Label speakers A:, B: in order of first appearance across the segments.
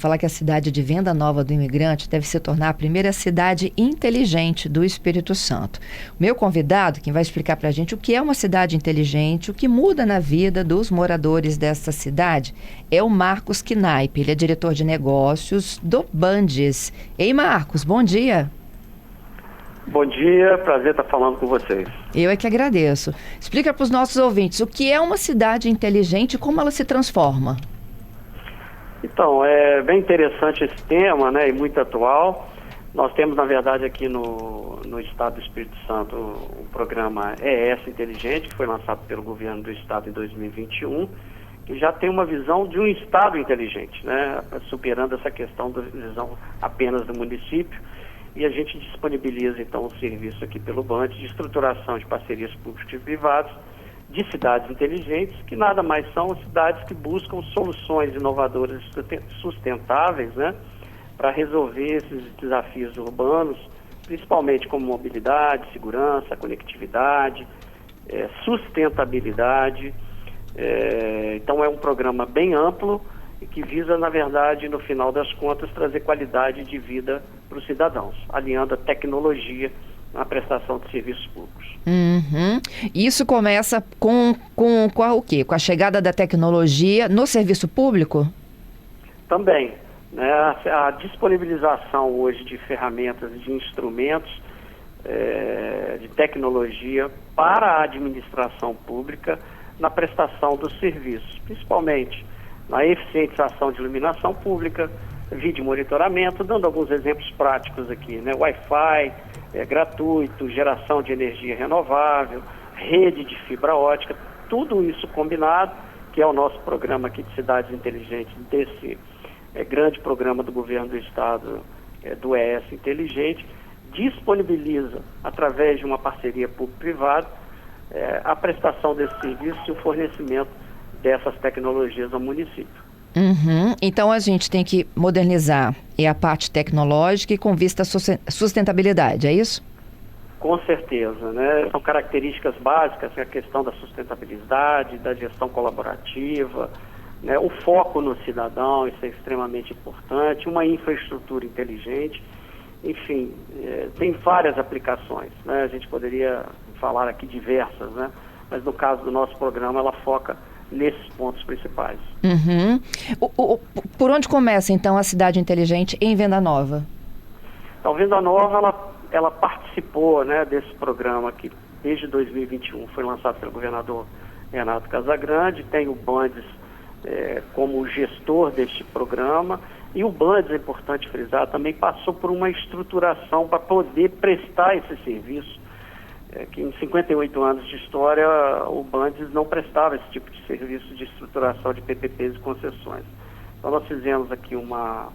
A: Falar que a cidade de Venda Nova do Imigrante deve se tornar a primeira cidade inteligente do Espírito Santo. O meu convidado, quem vai explicar para a gente o que é uma cidade inteligente, o que muda na vida dos moradores desta cidade, é o Marcos Knaip. Ele é diretor de negócios do Bandes. Ei, Marcos, bom dia.
B: Bom dia, prazer estar falando com vocês.
A: Eu é que agradeço. Explica para os nossos ouvintes o que é uma cidade inteligente e como ela se transforma.
B: Então, é bem interessante esse tema, né, e muito atual. Nós temos, na verdade, aqui no Estado do Espírito Santo, o programa ES Inteligente, que foi lançado pelo governo do Estado em 2021, que já tem uma visão de um Estado inteligente, né, superando essa questão da visão apenas do município. E a gente disponibiliza, então, um serviço aqui pelo Bandes de estruturação de parcerias públicas e privadas de cidades inteligentes, que nada mais são cidades que buscam soluções inovadoras e sustentáveis, né, para resolver esses desafios urbanos, principalmente como mobilidade, segurança, conectividade, sustentabilidade. Então é um programa bem amplo e que visa, na verdade, no final das contas, trazer qualidade de vida para os cidadãos, alinhando a tecnologia na prestação de serviços públicos.
A: Uhum. Isso começa com o quê? Com a chegada da tecnologia no serviço público?
B: Também, né, a disponibilização hoje de ferramentas, de instrumentos, de tecnologia para a administração pública na prestação dos serviços, principalmente na eficientização de iluminação pública, vídeo monitoramento, dando alguns exemplos práticos aqui, né? Wi-Fi gratuito, geração de energia renovável, rede de fibra ótica, tudo isso combinado, que é o nosso programa aqui de Cidades Inteligentes, desse grande programa do governo do Estado, do ES Inteligente, disponibiliza, através de uma parceria público-privada, a prestação desse serviço e o fornecimento dessas tecnologias ao município.
A: Uhum. Então a gente tem que modernizar a parte tecnológica e com vista à sustentabilidade, é isso?
B: Com certeza, né? São características básicas, a questão da sustentabilidade, da gestão colaborativa, né? O foco no cidadão, isso é extremamente importante, uma infraestrutura inteligente, enfim, tem várias aplicações, né? A gente poderia falar aqui diversas, né? Mas no caso do nosso programa, ela foca nesses pontos principais.
A: Uhum. Por onde começa, então, a cidade inteligente em Venda Nova?
B: Então, Venda Nova, ela participou, né, desse programa que desde 2021 foi lançado pelo governador Renato Casagrande, tem o Bandes como gestor deste programa, e o Bandes, é importante frisar, também passou por uma estruturação para poder prestar esse serviço, que em 58 anos de história o Bandes não prestava esse tipo de serviço de estruturação de PPPs e concessões. Então nós fizemos aqui uma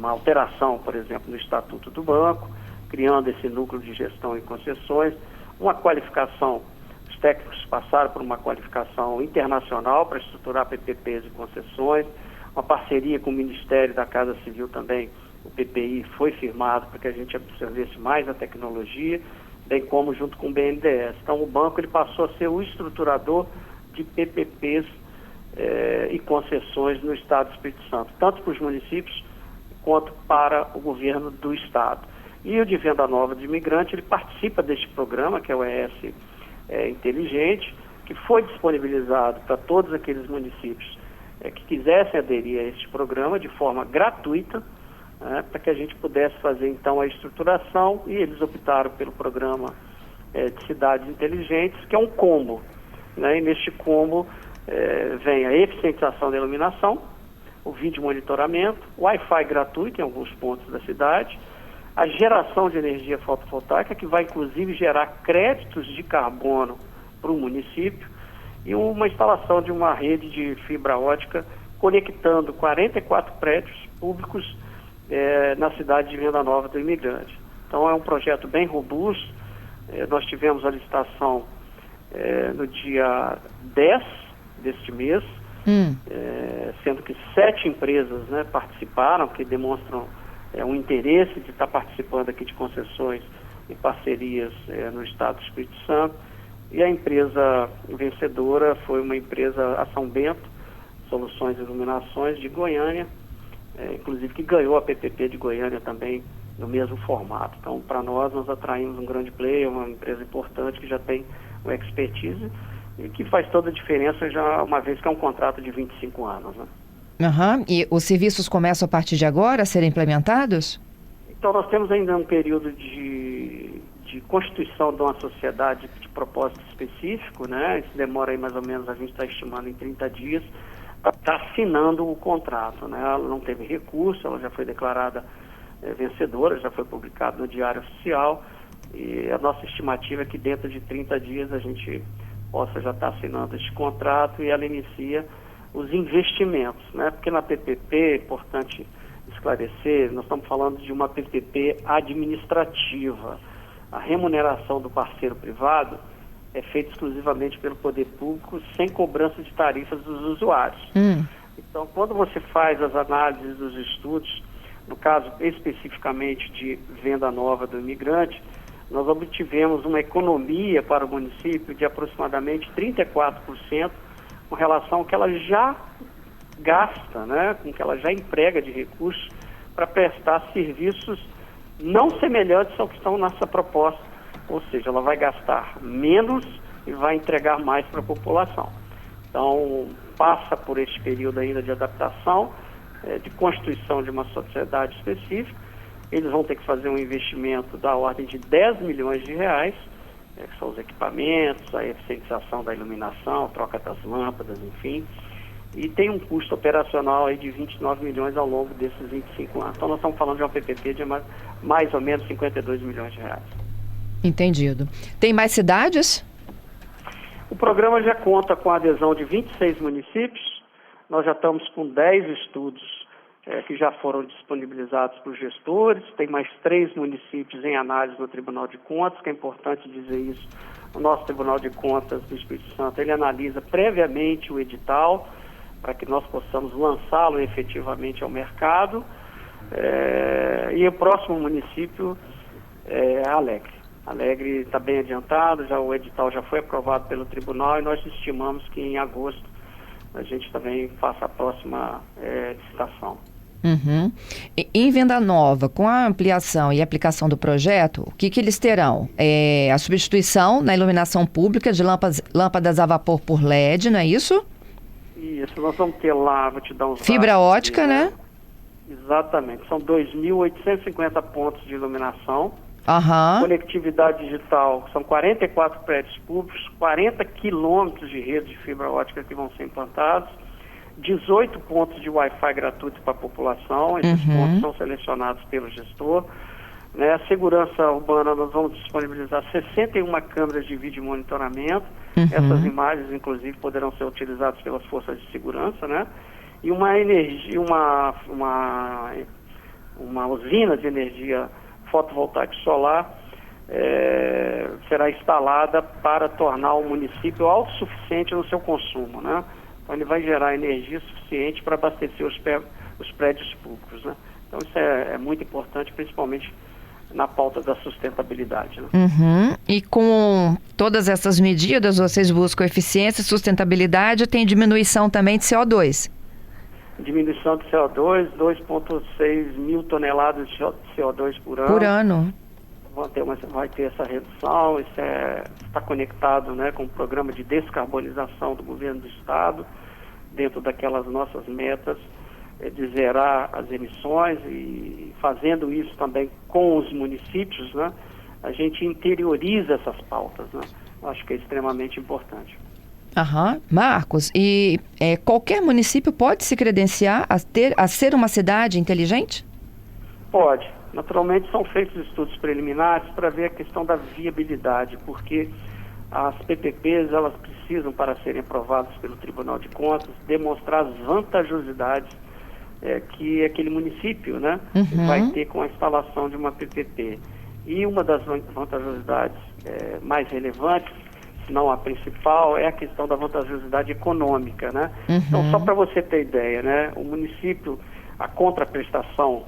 B: alteração, por exemplo, no Estatuto do Banco, criando esse núcleo de gestão e concessões, uma qualificação, os técnicos passaram por uma qualificação internacional para estruturar PPPs e concessões, uma parceria com o Ministério da Casa Civil também, o PPI foi firmado para que a gente absorvesse mais a tecnologia, bem como junto com o BNDES. Então o banco ele passou a ser o estruturador de PPPs e concessões no Estado do Espírito Santo, tanto para os municípios quanto para o governo do Estado. E o de Venda Nova de Imigrante, ele participa deste programa, que é o ES Inteligente, que foi disponibilizado para todos aqueles municípios que quisessem aderir a este programa de forma gratuita, para que a gente pudesse fazer então a estruturação, e eles optaram pelo programa de Cidades Inteligentes, que é um combo, né? E neste combo vem a eficientização da iluminação, o vídeo monitoramento, o Wi-Fi gratuito em alguns pontos da cidade, a geração de energia fotovoltaica, que vai inclusive gerar créditos de carbono para o município, e uma instalação de uma rede de fibra ótica conectando 44 prédios públicos na cidade de Venda Nova do Imigrante. Então é um projeto bem robusto. Nós tivemos a licitação no dia 10 deste mês, sendo que 7 empresas, né, participaram, que demonstram um interesse de estar participando aqui de concessões e parcerias no Estado do Espírito Santo. E a empresa vencedora foi uma empresa, a São Bento, Soluções e Iluminações de Goiânia, inclusive que ganhou a PPP de Goiânia também no mesmo formato. Então, para nós atraímos um grande player, uma empresa importante que já tem uma expertise e que faz toda a diferença já uma vez que é um contrato de 25 anos, né?
A: Uhum. E os serviços começam a partir de agora a serem implementados?
B: Então, nós temos ainda um período de constituição de uma sociedade de propósito específico, né? Isso demora aí mais ou menos, a gente está estimando em 30 dias, para estar assinando o contrato, né? Ela não teve recurso, ela já foi declarada vencedora, já foi publicado no Diário Oficial, e a nossa estimativa é que dentro de 30 dias a gente possa já estar assinando este contrato e ela inicia os investimentos, né? Porque na PPP, é importante esclarecer, nós estamos falando de uma PPP administrativa. A remuneração do parceiro privado é feita exclusivamente pelo poder público, sem cobrança de tarifas dos usuários. Então, quando você faz as análises dos estudos, no caso especificamente de venda nova do imigrante, nós obtivemos uma economia para o município de aproximadamente 34% com relação ao que ela já gasta, né, com que ela já emprega de recursos para prestar serviços não semelhantes ao que estão nessa proposta. Ou seja, ela vai gastar menos e vai entregar mais para a população. Então, passa por este período ainda de adaptação, de constituição de uma sociedade específica. Eles vão ter que fazer um investimento da ordem de 10 milhões de reais, que são os equipamentos, a eficientização da iluminação, troca das lâmpadas, enfim. E tem um custo operacional aí de 29 milhões ao longo desses 25 anos. Então, nós estamos falando de uma PPP de mais ou menos 52 milhões de reais.
A: Entendido. Tem mais cidades?
B: O programa já conta com a adesão de 26 municípios. Nós já estamos com 10 estudos que já foram disponibilizados para os gestores. Tem mais 3 municípios em análise no Tribunal de Contas, que é importante dizer isso. O nosso Tribunal de Contas do Espírito Santo, ele analisa previamente o edital, para que nós possamos lançá-lo efetivamente ao mercado. E o próximo município é Alegre. Alegre está bem adiantado, o edital já foi aprovado pelo tribunal e nós estimamos que em agosto a gente também faça a próxima licitação.
A: Uhum. Em Venda Nova, com a ampliação e aplicação do projeto, o que eles terão? A substituição na iluminação pública de lâmpadas a vapor por LED, não é isso?
B: Isso, nós vamos ter lá, vou te dar uns
A: fibra
B: dados
A: ótica,
B: aqui,
A: né?
B: Exatamente, são 2.850 pontos de iluminação.
A: Conectividade
B: digital, são 44 prédios públicos, 40 quilômetros de rede de fibra ótica que vão ser implantados, 18 pontos de Wi-Fi gratuito para a população, esses pontos são selecionados pelo gestor. Né? A segurança urbana, nós vamos disponibilizar 61 câmeras de vídeo monitoramento, essas imagens, inclusive, poderão ser utilizadas pelas forças de segurança, né? E uma usina de energia fotovoltaica solar será instalada para tornar o município autossuficiente no seu consumo, né? Então ele vai gerar energia suficiente para abastecer os prédios públicos, né? Então isso é muito importante, principalmente na pauta da sustentabilidade, né?
A: E com todas essas medidas, vocês buscam eficiência e sustentabilidade, tem diminuição também de CO2?
B: Diminuição de CO2, 2,6 mil toneladas de CO2 por ano.
A: Por ano.
B: Vai ter essa redução, isso está conectado, né, com o programa de descarbonização do governo do Estado, dentro daquelas nossas metas de zerar as emissões e fazendo isso também com os municípios, né, a gente interioriza essas pautas, né? Acho que é extremamente importante.
A: Marcos, e qualquer município pode se credenciar a ser uma cidade inteligente?
B: Pode. Naturalmente são feitos estudos preliminares para ver a questão da viabilidade, porque as PPPs, elas precisam, para serem aprovadas pelo Tribunal de Contas, demonstrar as vantajosidades que aquele município, né, vai ter com a instalação de uma PPP. E uma das vantajosidades mais relevantes, se não a principal, é a questão da vantajosidade econômica, né? Então, só para você ter ideia, né, o município, a contraprestação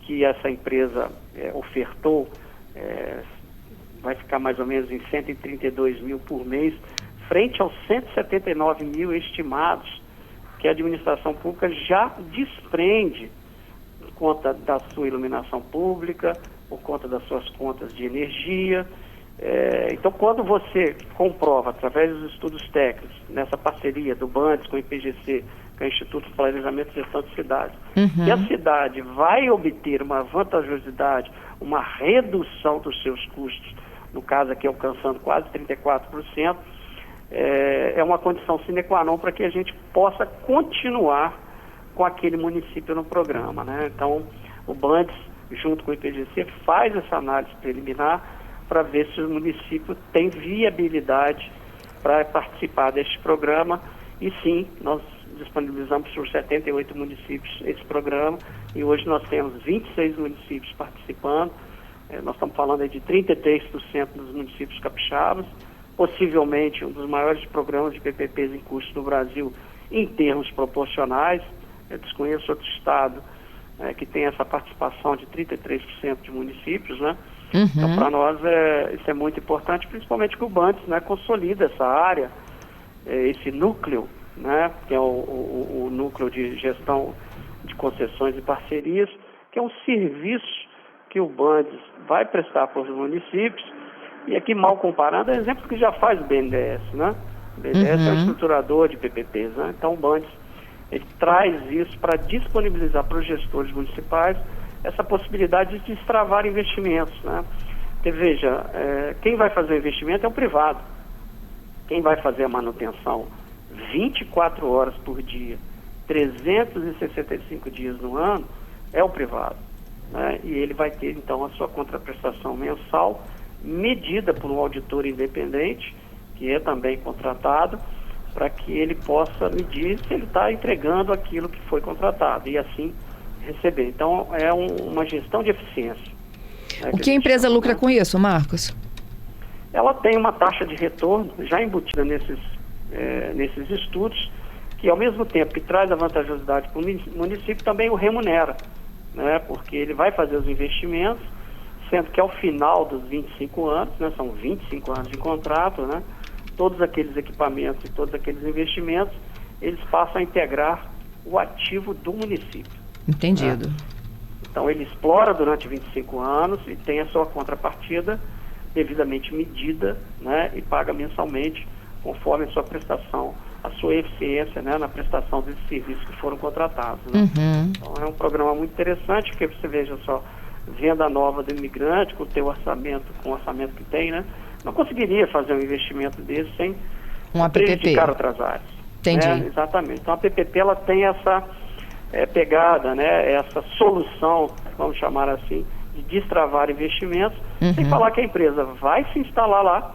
B: que essa empresa ofertou vai ficar mais ou menos em 132 mil por mês, frente aos 179 mil estimados que a administração pública já desprende por conta da sua iluminação pública, por conta das suas contas de energia. Então, quando você comprova, através dos estudos técnicos, nessa parceria do BANDES com o IPGC, que é o Instituto de Planejamento e Gestão de Cidades, que a cidade vai obter uma vantajosidade, uma redução dos seus custos, no caso aqui alcançando quase 34%, é uma condição sine qua non para que a gente possa continuar com aquele município no programa, né? Então, o BANDES, junto com o IPGC, faz essa análise preliminar para ver se o município tem viabilidade para participar deste programa. E sim, nós disponibilizamos por 78 municípios esse programa e hoje nós temos 26 municípios participando. Nós estamos falando aí de 33% dos municípios capixabas, possivelmente um dos maiores programas de PPPs em curso do Brasil em termos proporcionais. Eu desconheço outro estado que tem essa participação de 33% de municípios, né? Então, para nós, isso é muito importante, principalmente que o BANDES, né, consolida essa área, esse núcleo, né, que é o núcleo de gestão de concessões e parcerias, que é um serviço que o BANDES vai prestar para os municípios. E aqui, mal comparando, é exemplo que já faz o BNDES, né? O BNDES é um estruturador de PPPs, né? Então, o BANDES, ele traz isso para disponibilizar para os gestores municipais essa possibilidade de destravar investimentos, né? Porque, veja, quem vai fazer o investimento é o privado. Quem vai fazer a manutenção 24 horas por dia, 365 dias no ano, é o privado, né? E ele vai ter, então, a sua contraprestação mensal medida por um auditor independente, que é também contratado, para que ele possa medir se ele está entregando aquilo que foi contratado e assim receber. Então, é uma gestão de eficiência. Né,
A: o que a empresa lucra com isso, Marcos?
B: Ela tem uma taxa de retorno já embutida nesses estudos, que ao mesmo tempo que traz a vantajosidade para o município, também o remunera, né, porque ele vai fazer os investimentos, sendo que ao final dos 25 anos, né, são 25 anos de contrato, né, todos aqueles equipamentos e todos aqueles investimentos, eles passam a integrar o ativo do município.
A: Entendido.
B: Né? Então, ele explora durante 25 anos e tem a sua contrapartida devidamente medida, né, e paga mensalmente conforme a sua prestação, a sua eficiência, né, na prestação desses serviços que foram contratados. Né? Então, é um programa muito interessante, porque você veja só, venda nova do imigrante, com o teu orçamento, com o orçamento que tem, né, não conseguiria fazer um investimento desse sem prejudicar outras áreas.
A: Entendi.
B: Né? Exatamente. Então, a PPP, ela tem essa pegada, né, essa solução, vamos chamar assim, de destravar investimentos, sem falar que a empresa vai se instalar lá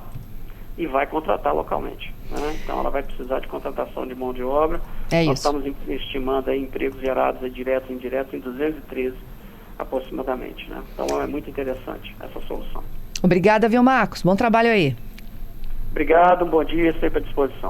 B: e vai contratar localmente. Né? Então, ela vai precisar de contratação de mão de obra. Nós estamos estimando aí empregos gerados diretos e indiretos em 213 aproximadamente. Né? Então, é muito interessante essa solução.
A: Obrigada, viu, Marcos? Bom trabalho aí.
B: Obrigado, bom dia, sempre à disposição.